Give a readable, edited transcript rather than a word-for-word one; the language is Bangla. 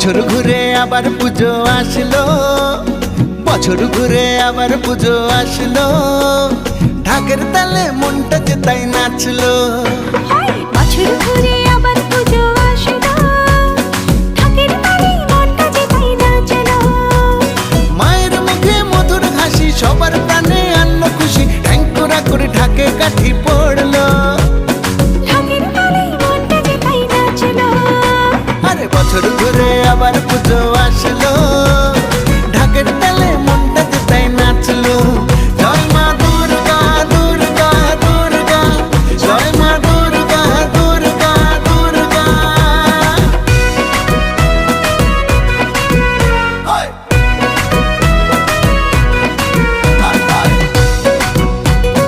বছর ঘুরে আবার পুজো আসলো, বছর ঘুরে আবার পুজো আসলো, ঢাকের তালে মনটা যে তাই নাচলো। বছর ঘুরে আবার পুজো আসলো, ঢাকের তালে মনটা যে তাই নাচলো। মায়ের মুখে মধুর হাসি সবার প্রাণে আনলো খুশি, ঠ্যাংকোরা করে ঢাকে কাঠি পড়লো। ঢাকের তালে মনটা যে তাই নাচলো। আরে বছর ঘুরে আবার পুজো আসলো,